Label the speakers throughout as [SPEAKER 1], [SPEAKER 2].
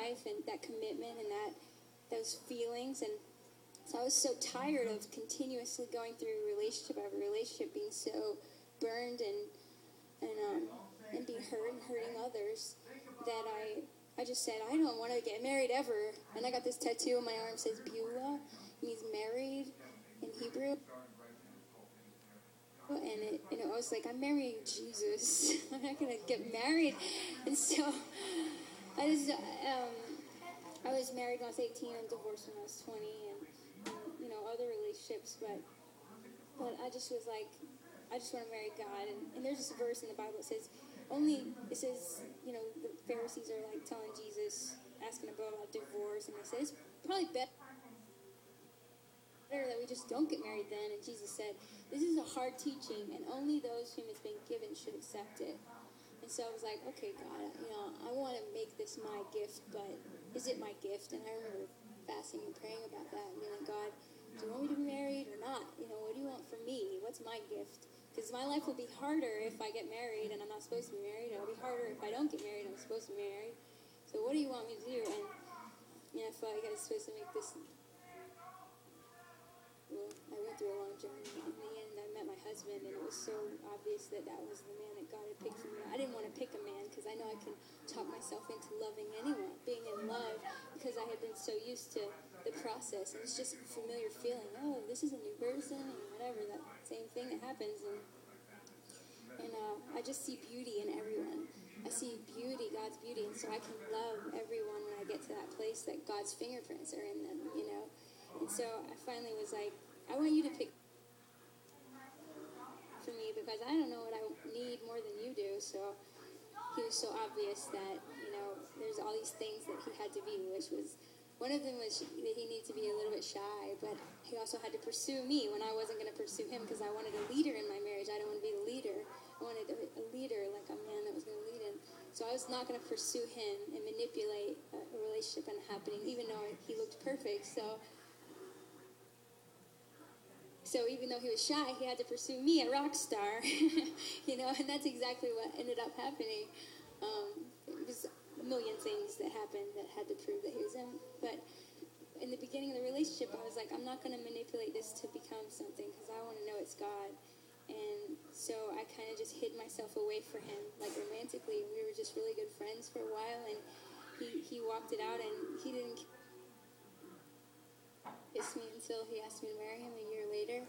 [SPEAKER 1] life and that commitment and those feelings. And so I was so tired of continuously going through relationship after relationship, being so burned and being hurt and hurting others, that I just said, I don't want to get married ever. And I got this tattoo on my arm that says Beulah, means married in Hebrew. And I was like, I'm marrying Jesus. I'm not going to get married. And so I was married when I was 18 and divorced when I was 20 and other relationships. But I just was like, I just want to marry God. And there's this verse in the Bible that says, the Pharisees are like telling Jesus, asking about divorce. And they say, it's probably better that we just don't get married then. And Jesus said, this is a hard teaching, and only those whom it's been given should accept it. And so I was like, okay, God, I want to make this my gift, but is it my gift? And I remember fasting and praying about that and being like, God, do you want me to be married or not? What do you want from me? What's my gift? Because my life will be harder if I get married and I'm not supposed to be married. It'll be harder if I don't get married and I'm supposed to be married. So what do you want me to do? And I felt like I was supposed to make this. Well, I went through a long journey. In the end, I met my husband, and it was so obvious that was the man that God had picked for me. I didn't want to pick a man because I know I can talk myself into loving anyone, being in love, because I had been so used to the process. And it's just a familiar feeling. Oh, this is a new person, and whatever, that same thing that happens. And I just see beauty in everyone. I see beauty, God's beauty, and so I can love everyone when I get to that place that God's fingerprints are in them, And so I finally was like, I want you to pick for me because I don't know what I need more than you do. So he was so obvious that, there's all these things that he had to be, which was, one of them was that he needed to be a little bit shy, but he also had to pursue me when I wasn't going to pursue him because I wanted a leader in my marriage. I didn't want to be the leader. I wanted a leader, like a man that was going to lead him. So I was not going to pursue him and manipulate a relationship and happening, even though he looked perfect. So even though he was shy, he had to pursue me, a rock star, and that's exactly what ended up happening. It was a million things that happened that had to prove that he was him. But in the beginning of the relationship, I was like, I'm not going to manipulate this to become something because I want to know it's God. And so I kind of just hid myself away from him, like romantically. We were just really good friends for a while, and he walked it out, and he didn't kiss me until he asked me to marry him a year later,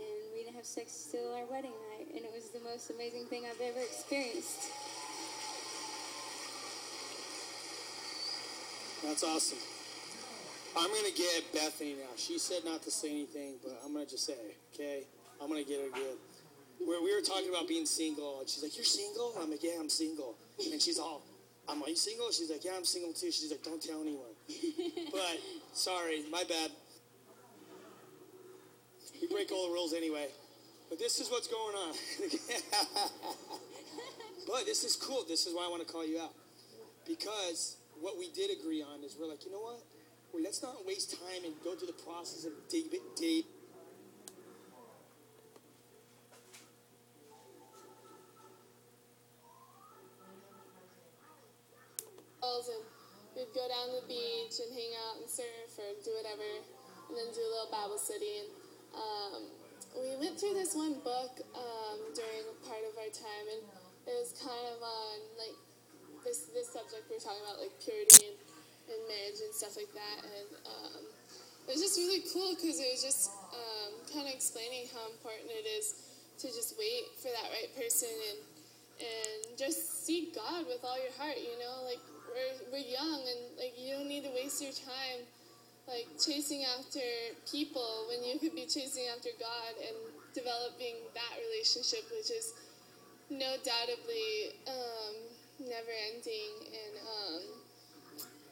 [SPEAKER 1] and we didn't have sex till our wedding night, and it was the most amazing thing I've ever experienced.
[SPEAKER 2] That's awesome. I'm going to get Bethany now. She said not to say anything, but I'm going to just say, okay? I'm going to get her good. We were talking about being single, and she's like, you're single? I'm like, yeah, I'm single. And she's all, I'm like, you single? She's like, yeah, I'm single too. She's like, don't tell anyone. But, sorry, my bad. We break all the rules anyway. But this is what's going on. But this is cool. This is why I want to call you out. Because what we did agree on is we're like, you know what? Let's not waste time and go through the process of date.
[SPEAKER 3] And we'd go down to the beach and hang out and surf or do whatever, and then do a little Bible study. And we went through this one book during a part of our time, and it was kind of on like this subject we were talking about, like purity and marriage and stuff like that. And it was just really cool because it was just kind of explaining how important it is to just wait for that right person and just seek God with all your heart. Like we're young, and like you don't need to waste your time like chasing after people when you could be chasing after God and developing that relationship, which is no doubtably never ending. And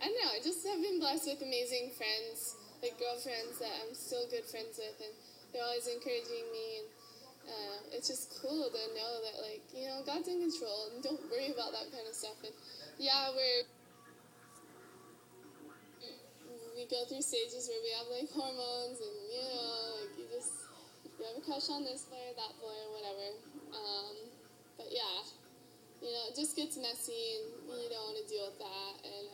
[SPEAKER 3] I don't know, I just have been blessed with amazing friends, like girlfriends that I'm still good friends with, and they're always encouraging me. And it's just cool to know that, like, God's in control, and don't worry about that kind of stuff. And yeah, we go through stages where we have like hormones, and like you have a crush on this boy or that boy or whatever. But yeah, it just gets messy, and you don't want to deal with that. And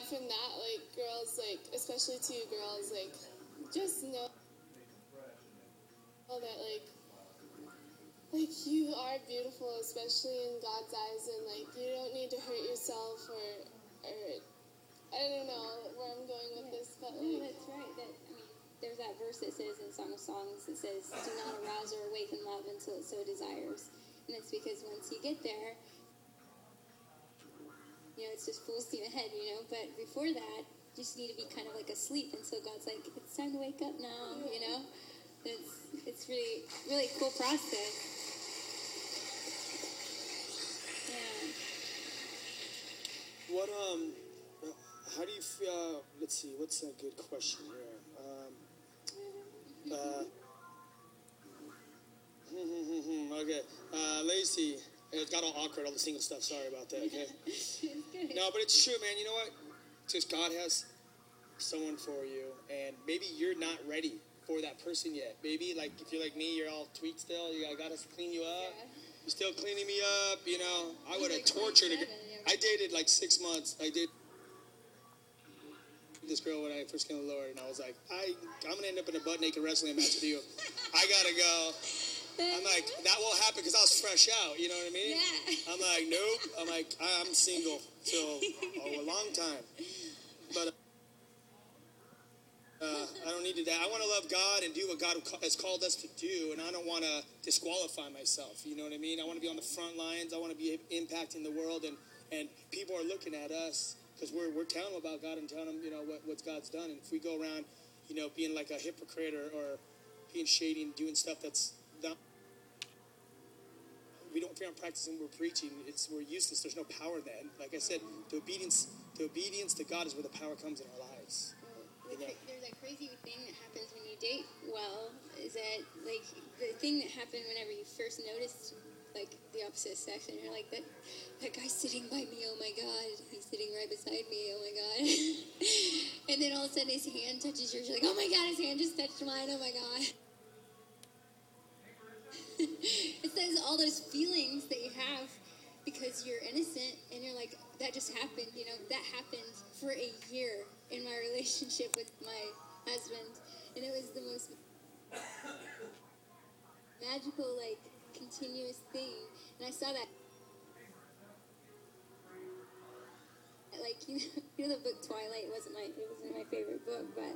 [SPEAKER 3] aside from that, like, girls, like, especially to girls, like, just know that, like, you are beautiful, especially in God's eyes, and, like, you don't need to hurt yourself or I don't know where I'm going with this, but,
[SPEAKER 1] like... No, that's right. There's that verse that says in Song of Songs that says, do not arouse or awaken love until it so desires. And it's because once you get there, it's just full steam ahead, But before that, you just need to be kind of like asleep until God's like, it's time to wake up now, It's really, really cool process. Yeah.
[SPEAKER 2] What, how do you feel, let's see, what's a good question here? Okay, Lacey, it got all awkward, all the single stuff, sorry about that, okay? No, but it's true, man, you know what? Just God has someone for you, and maybe you're not ready for that person yet. Maybe, like, if you're like me, you're all tweaked still, I gotta clean you up. Yeah. You're still cleaning me up, I would have tortured it. I dated, like, 6 months. I did this girl when I first came to the Lord, and I was like, I'm gonna end up in a butt-naked wrestling match with you. I gotta go. I'm like, that won't happen because I was fresh out, you know what I mean?
[SPEAKER 1] Yeah.
[SPEAKER 2] I'm like, nope. I'm like, I'm single till a long time. But I don't need to that. I want to love God and do what God has called us to do, and I don't want to disqualify myself, you know what I mean? I want to be on the front lines. I want to be impacting the world, and people are looking at us because we're telling them about God and telling them, what God's done. And if we go around, being like a hypocrite or being shady and doing stuff that's not, if we aren't practicing, we're preaching, we're useless. There's no power in that. And like I said, the obedience to God is where the power comes in our lives.
[SPEAKER 1] There's that crazy thing that happens when you date well, is that, like, the thing that happened whenever you first noticed, like, the opposite sex, and you're like, that guy's sitting by me, oh my God, he's sitting right beside me, oh my God. And then all of a sudden his hand touches yours, you're like, oh my God, his hand just touched mine, oh my God. It says all those feelings that you have because you're innocent, and you're like, that just happened, that happened for a year in my relationship with my husband, and it was the most magical, like, continuous thing. And I saw that, like, the book Twilight wasn't my favorite book, but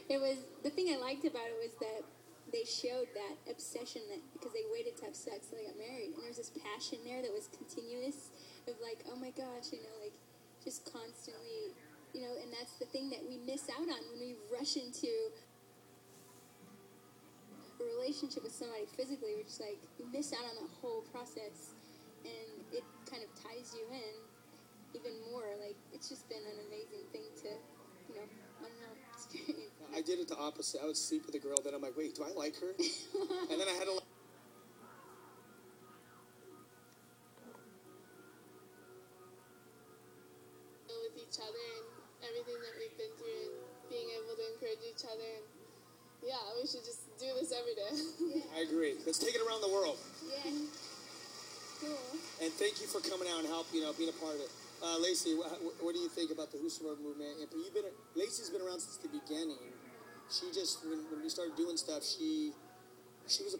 [SPEAKER 1] it was, the thing I liked about it was that they showed that obsession, that because they waited to have sex till they got married, and there was this passion there that was continuous, of like, oh my gosh, like, just constantly, and that's the thing that we miss out on when we rush into a relationship with somebody physically. We're just like, we miss out on the whole process, and it kind of ties you in even more. Like, it's just been an amazing thing to, I don't know, experience.
[SPEAKER 2] I did it the opposite. I would sleep with a girl, then I'm like, wait, do I like her? And then I had to
[SPEAKER 3] with each other and everything that we've been through, and being able to encourage each other. And yeah, we should just do this every day.
[SPEAKER 2] Yeah. I agree. Let's take it around the world.
[SPEAKER 1] Yeah. Cool.
[SPEAKER 2] And thank you for coming out and being a part of it. Lacey, what do you think about the Whosoever movement? And Lacey's been around since the beginning. She just, when we started doing stuff, she was a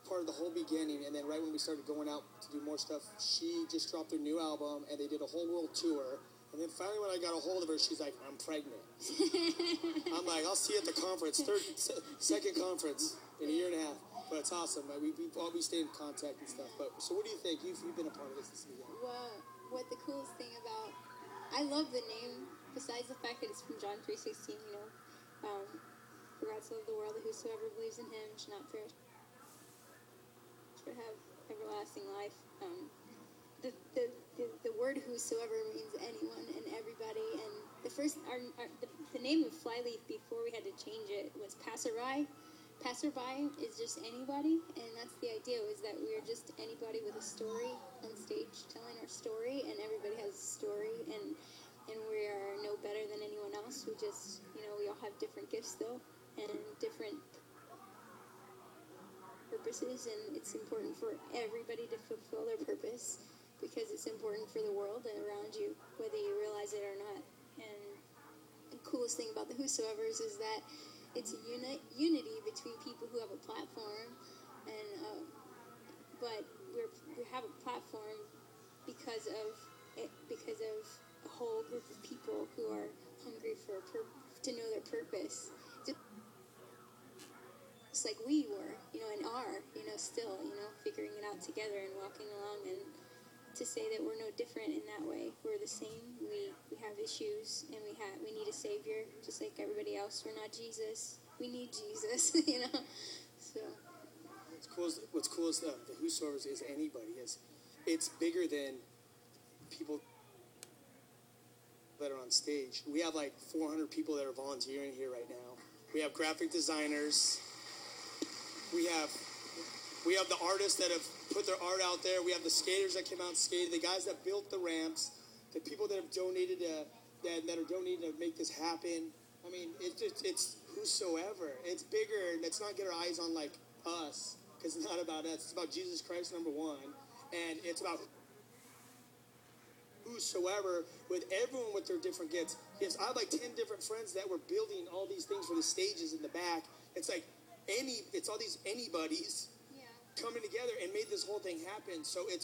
[SPEAKER 2] part of the whole beginning, and then right when we started going out to do more stuff, she just dropped her new album, and they did a whole world tour. And then finally when I got a hold of her, she's like, I'm pregnant. I'm like, I'll see you at the conference, second conference in a year and a half. But it's awesome. We stay in contact and stuff. But so what do you think? You've been a part of this since the beginning.
[SPEAKER 1] Well, what the coolest thing about, I love the name, besides the fact that it's from John 3:16, for God so loved the world that whosoever believes in him should not perish, but have everlasting life. The word whosoever means anyone and everybody, and the name of Flyleaf before we had to change it was passerby. Passerby is just anybody, and that's the idea, is that we are just anybody with a story on stage telling our story, and everybody has a story, and we are no better than anyone else. We just, we all have different gifts though, and different purposes, and it's important for everybody to fulfill their purpose. because it's important for the world and around you, whether you realize it or not. And the coolest thing about the Whosoevers is that it's a unity between people who have a platform, and but we have a platform because of a whole group of people who are hungry to know their purpose. Just like we were, and are, still, figuring it out together and walking along, and to say that we're no different in that way. We're the same. We have issues, and we need a Savior, just like everybody else. We're not Jesus. We need Jesus, So.
[SPEAKER 2] What's cool is the Whosoevers is anybody. It's bigger than people that are on stage. We have like 400 people that are volunteering here right now. We have graphic designers. We have the artists that have put their art out there. We have the skaters that came out and skated. The guys that built the ramps. The people that have donated that are donating to make this happen. I mean, it's Whosoever. It's bigger. Let's not get our eyes on like us, because it's not about us. It's about Jesus Christ, number one, and it's about Whosoever, with everyone with their different gifts. Yes, I have like 10 different friends that were building all these things for the stages in the back. It's like it's all these anybody's coming together and made this whole thing happen. So it's